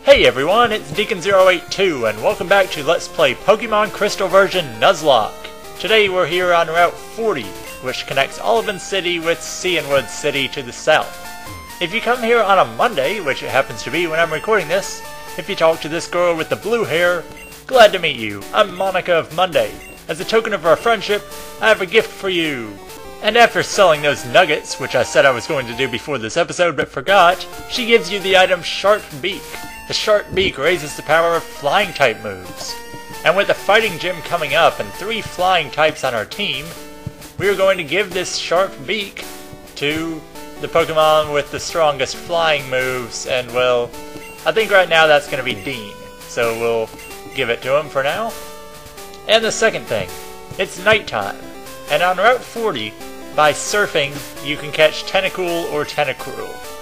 Hey everyone, it's Deacon082 and welcome back to Let's Play Pokemon Crystal version Nuzlocke. Today we're here on Route 40, which connects Olivan City with Cianwood City to the south. If you come here on a Monday, which it happens to be when I'm recording this, if you talk to this girl with the blue hair, glad to meet you. I'm Monica of Monday. As a token of our friendship, I have a gift for you. And after selling those nuggets, which I said I was going to do before this episode but forgot, she gives you the item Sharp Beak. The Sharp Beak raises the power of flying type moves. And with a fighting gym coming up and 3 flying types on our team, we are going to give this Sharp Beak to the Pokemon with the strongest flying moves, and well, I think right now that's going to be Dean. So we'll give it to him for now. And the second thing, it's nighttime. And on Route 40, by surfing, you can catch Tentacool or Tentacruel.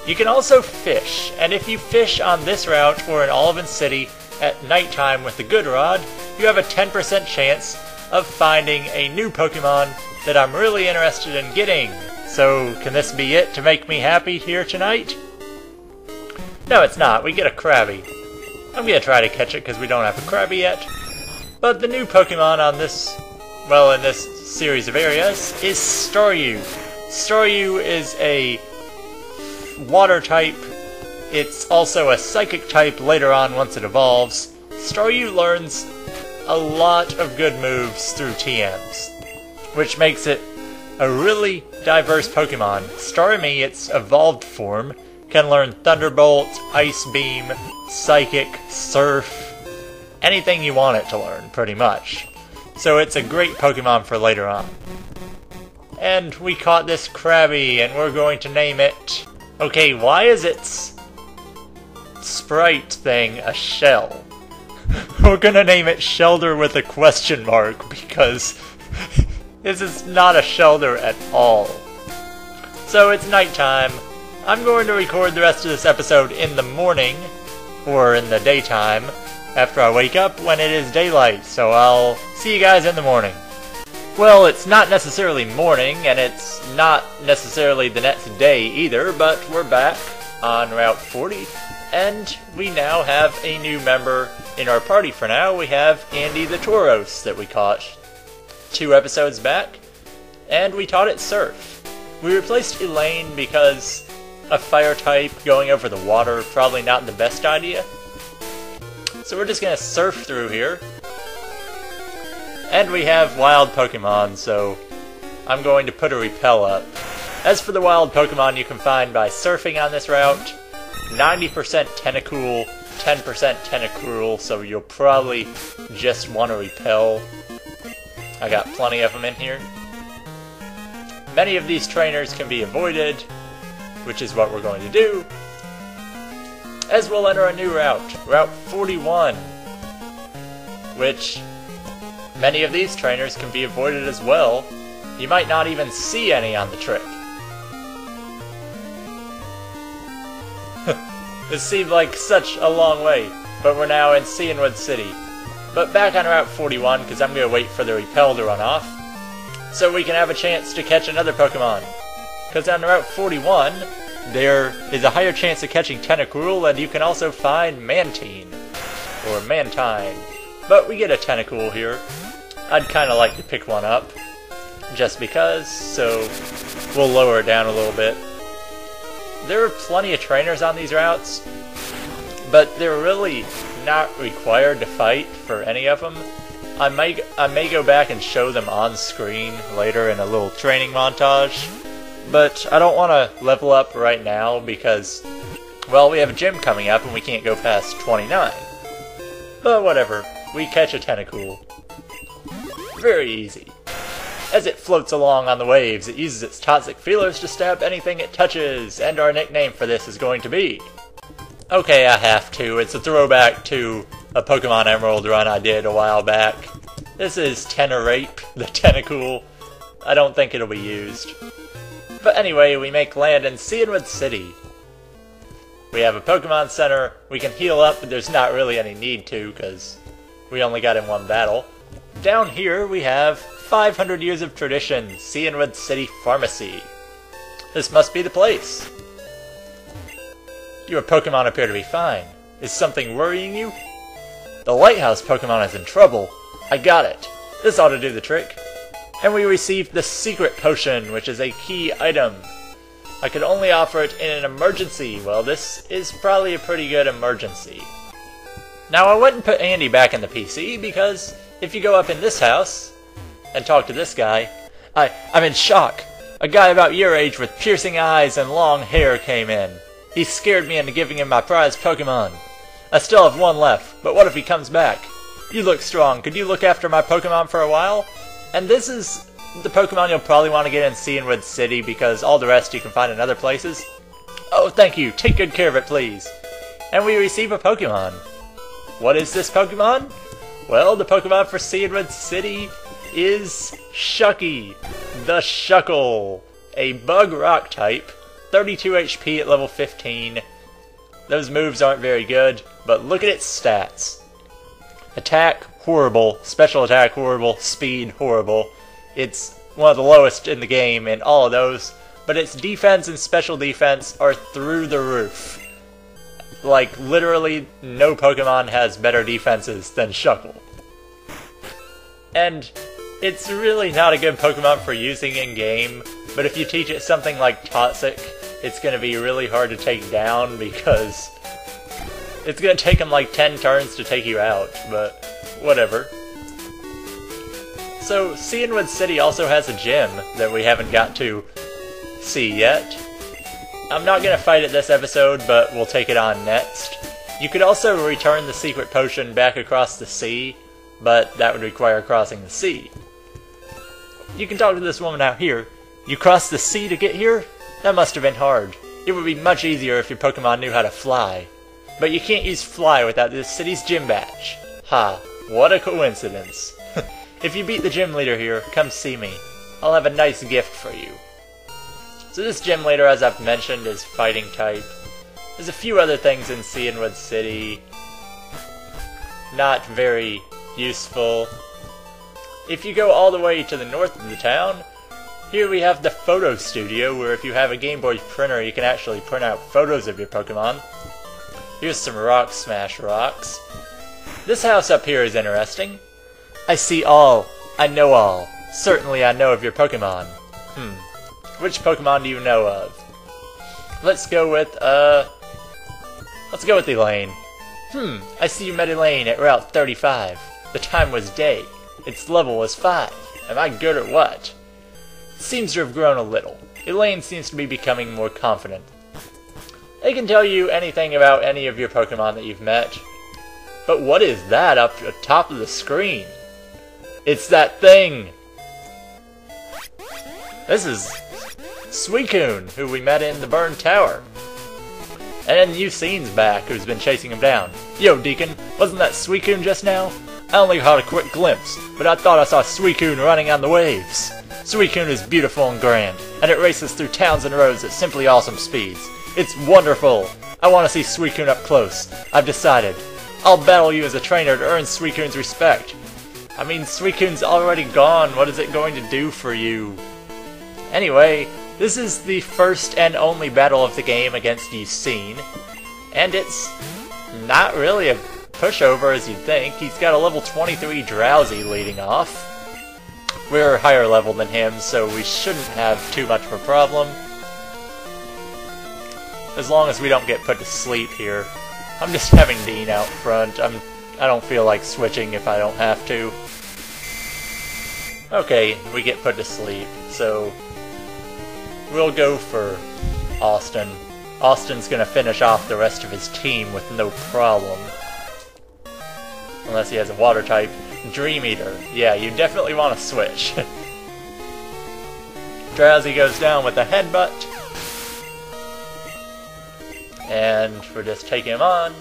You can also fish, and if you fish on this route or in Olivan City at nighttime with the Good Rod, you have a 10% chance of finding a new Pokemon that I'm really interested in getting. So, can this be it to make me happy here tonight? No, it's not. We get a Krabby. I'm gonna try to catch it because we don't have a Krabby yet. But the new Pokemon on this, well, in this series of areas, is Staryu. Staryu is a water type. It's also a psychic type later on once it evolves. Staryu learns a lot of good moves through TMs, which makes it a really diverse Pokemon. Starmie, its evolved form, can learn Thunderbolt, Ice Beam, Psychic, Surf, anything you want it to learn, pretty much. So it's a great Pokemon for later on. And we caught this Krabby, and we're going to name it... Okay, why is its sprite thing a shell? We're gonna name it Shellder with a question mark, because this is not a Shellder at all. So it's nighttime. I'm going to record the rest of this episode in the morning, or in the daytime, after I wake up when it is daylight, so I'll see you guys in the morning. Well, it's not necessarily morning, and it's not necessarily the next day either, but we're back on Route 40, and we now have a new member in our party for now. We have Andy the Tauros that we caught 2 episodes back, and we taught it Surf. We replaced Elaine because a fire type going over the water, probably not the best idea. So we're just gonna surf through here. And we have wild Pokemon, so I'm going to put a repel up. As for the wild Pokemon you can find by surfing on this route, 90% Tentacool, 10% Tentacruel, so you'll probably just want to repel. I got plenty of them in here. Many of these trainers can be avoided, which is what we're going to do. As we'll enter a new route, Route 41, which many of these trainers can be avoided as well. You might not even see any on the trip. This seemed like such a long way, but we're now in Cianwood City. But back on Route 41, because I'm going to wait for the repel to run off, so we can have a chance to catch another Pokemon. Because on Route 41, there is a higher chance of catching Tentacruel, and you can also find Mantine, or Mantine. But we get a Tentacool here. I'd kind of like to pick one up, just because, so we'll lower it down a little bit. There are plenty of trainers on these routes, but they're really not required to fight for any of them. I may go back and show them on screen later in a little training montage, but I don't want to level up right now because, well, we have a gym coming up and we can't go past 29. But whatever, we catch a Tentacool. Very easy. As it floats along on the waves, it uses its toxic feelers to stab anything it touches, and our nickname for this is going to be... Okay, I have to. It's a throwback to a Pokemon Emerald run I did a while back. This is Tentarape, the Tentacool. I don't think it'll be used. But anyway, we make land in Cianwood City. We have a Pokemon Center. We can heal up, but there's not really any need to, because we only got in one battle. Down here we have 500 years of tradition, Cianwood City Pharmacy. This must be the place. Your Pokemon appear to be fine. Is something worrying you? The lighthouse Pokemon is in trouble. I got it. This ought to do the trick. And we received the secret potion, which is a key item. I could only offer it in an emergency. Well, this is probably a pretty good emergency. Now, I wouldn't put Andy back in the PC, because if you go up in this house and talk to this guy, I'm in shock. A guy about your age with piercing eyes and long hair came in. He scared me into giving him my prized Pokemon. I still have one left, but what if he comes back? You look strong. Could you look after my Pokemon for a while? And this is the Pokemon you'll probably want to get in Cianwood City, because all the rest you can find in other places. Oh, thank you. Take good care of it, please. And we receive a Pokemon. What is this Pokemon? Well, the Pokemon for Cianwood City is Shuckie, the Shuckle, a bug rock type, 32 HP at level 15. Those moves aren't very good, but look at its stats. Attack, horrible. Special attack, horrible. Speed, horrible. It's one of the lowest in the game in all of those, but its defense and special defense are through the roof. Like, literally, no Pokemon has better defenses than Shuckle. And it's really not a good Pokemon for using in-game, but if you teach it something like Toxic, it's going to be really hard to take down, because it's going to take him like 10 turns to take you out, but whatever. So, Cianwood City also has a gym that we haven't got to see yet. I'm not going to fight it this episode, but we'll take it on next. You could also return the secret potion back across the sea, but that would require crossing the sea. You can talk to this woman out here. You crossed the sea to get here? That must have been hard. It would be much easier if your Pokemon knew how to fly. But you can't use fly without this city's gym badge. Ha, what a coincidence. If you beat the gym leader here, come see me. I'll have a nice gift for you. So this gym leader, as I've mentioned, is fighting type. There's a few other things in Cianwood City. Not very useful. If you go all the way to the north of the town, here we have the photo studio, where if you have a Game Boy printer, you can actually print out photos of your Pokemon. Here's some Rock Smash rocks. This house up here is interesting. I see all. I know all. Certainly I know of your Pokemon. Which Pokemon do you know of? Let's go with Elaine. I see you met Elaine at Route 35. The time was day. Its level was 5. Am I good or what? It seems to have grown a little. Elaine seems to be becoming more confident. They can tell you anything about any of your Pokemon that you've met. But what is that up at the top of the screen? It's that thing! This is Suicune, who we met in the burned tower. And then Usain's back, who's been chasing him down. Yo, Deacon, wasn't that Suicune just now? I only caught a quick glimpse, but I thought I saw Suicune running on the waves. Suicune is beautiful and grand, and it races through towns and roads at simply awesome speeds. It's wonderful! I want to see Suicune up close. I've decided. I'll battle you as a trainer to earn Suicune's respect. I mean, Suicune's already gone. What is it going to do for you? Anyway, this is the first and only battle of the game against Usain, and it's not really a pushover as you'd think. He's got a level 23 Drowsy leading off. We're higher level than him, so we shouldn't have too much of a problem. As long as we don't get put to sleep here. I'm just having Dean out front. I don't feel like switching if I don't have to. Okay, we get put to sleep, so we'll go for Austin. Austin's gonna finish off the rest of his team with no problem. Unless he has a water type. Dream Eater. Yeah, you definitely want to switch. Drowsy goes down with a headbutt. And we're just taking him on.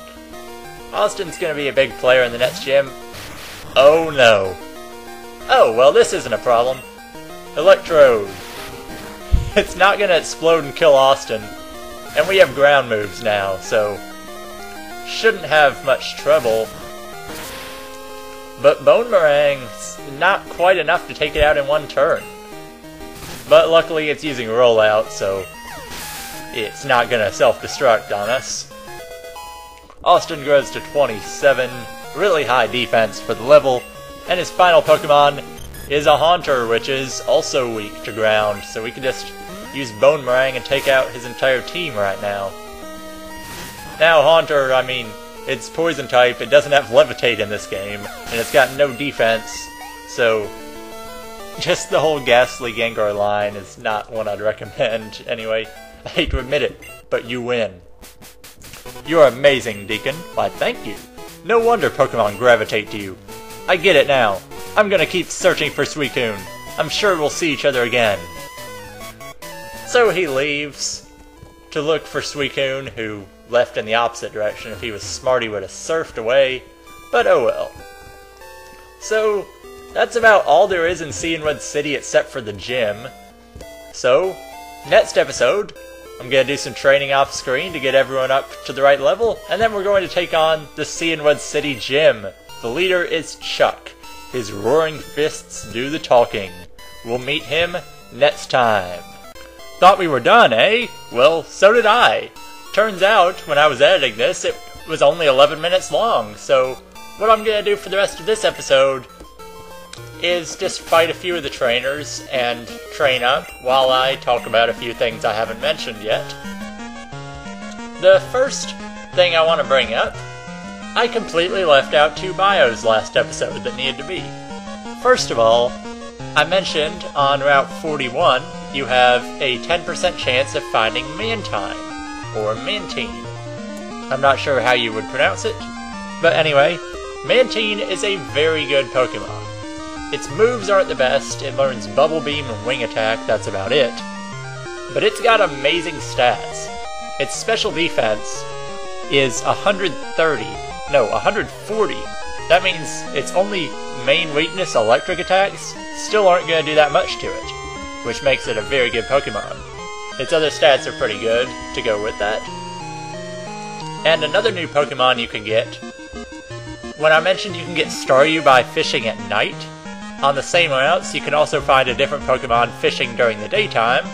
Austin's gonna be a big player in the next gym. Oh no. Oh, well this isn't a problem. Electrode. It's not gonna explode and kill Austin. And we have ground moves now, so shouldn't have much trouble. But Bone Meringue's not quite enough to take it out in one turn. But luckily it's using Rollout, so it's not gonna self-destruct on us. Austin grows to 27, really high defense for the level, and his final Pokemon is a Haunter, which is also weak to ground, so we can just use Bone Meringue and take out his entire team right now. Now Haunter, I mean, it's Poison type, it doesn't have Levitate in this game, and it's got no defense, so just the whole Ghastly Gengar line is not one I'd recommend. Anyway, I hate to admit it, but you win. You're amazing, Deacon. Why, thank you. No wonder Pokemon gravitate to you. I get it now. I'm gonna keep searching for Suicune. I'm sure we'll see each other again. So he leaves to look for Suicune, who left in the opposite direction. If he was smart, he would have surfed away, but oh well. So, that's about all there is in Cianwood City except for the gym. So, next episode, I'm going to do some training off screen to get everyone up to the right level, and then we're going to take on the Cianwood City gym. The leader is Chuck. His roaring fists do the talking. We'll meet him next time. Thought we were done, eh? Well, so did I. Turns out, when I was editing this, it was only 11 minutes long, so what I'm going to do for the rest of this episode is just fight a few of the trainers and train up while I talk about a few things I haven't mentioned yet. The first thing I want to bring up, I completely left out 2 bios last episode that needed to be. First of all, I mentioned on Route 41 you have a 10% chance of finding Mantine, or Mantine. I'm not sure how you would pronounce it, but anyway, Mantine is a very good Pokemon. Its moves aren't the best, it learns Bubble Beam and Wing Attack, that's about it. But it's got amazing stats. Its special defense is 140. That means its only main weakness, electric attacks, still aren't going to do that much to it, which makes it a very good Pokemon. Its other stats are pretty good to go with that. And another new Pokemon you can get, when I mentioned you can get Staryu by fishing at night, on the same routes you can also find a different Pokemon fishing during the daytime,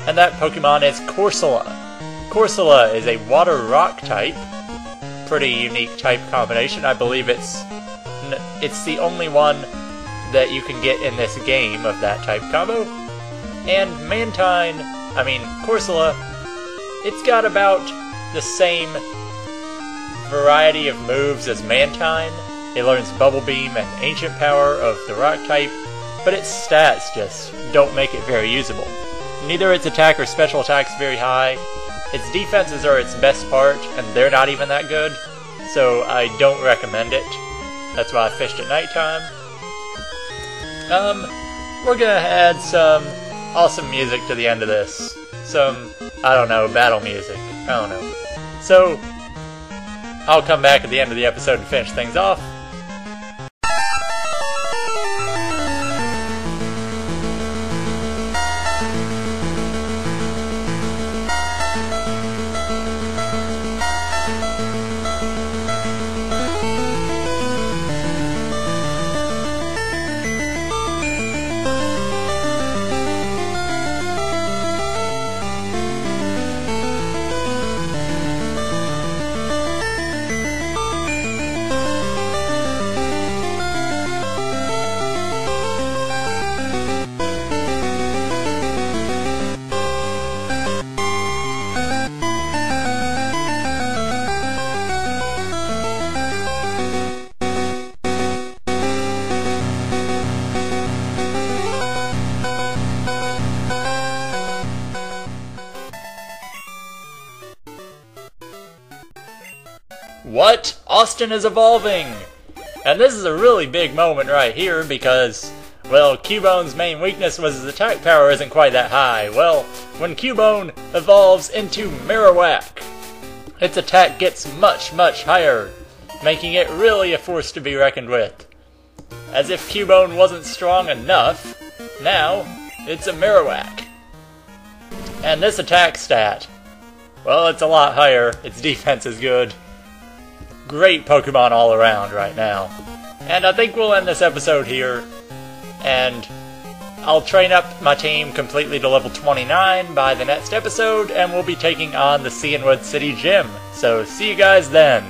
and that Pokemon is Corsola. Corsola is a water-rock type, pretty unique type combination. I believe it's the only one that you can get in this game of that type combo. And Corsola, it's got about the same variety of moves as Mantine. It learns Bubble Beam and Ancient Power of the Rock type, but its stats just don't make it very usable. Neither its attack or special attack is very high. Its defenses are its best part, and they're not even that good, so I don't recommend it. That's why I fished at nighttime. We're gonna add some awesome music to the end of this. Some, I don't know, battle music. I don't know. So, I'll come back at the end of the episode and finish things off. What? Austin is evolving! And this is a really big moment right here because, well, Cubone's main weakness was his attack power isn't quite that high. Well, when Cubone evolves into Marowak, its attack gets much, much higher, making it really a force to be reckoned with. As if Cubone wasn't strong enough, now it's a Marowak. And this attack stat, well, it's a lot higher. Its defense is good. Great Pokemon all around right now. And I think we'll end this episode here, and I'll train up my team completely to level 29 by the next episode, and we'll be taking on the Cianwood City Gym. So see you guys then.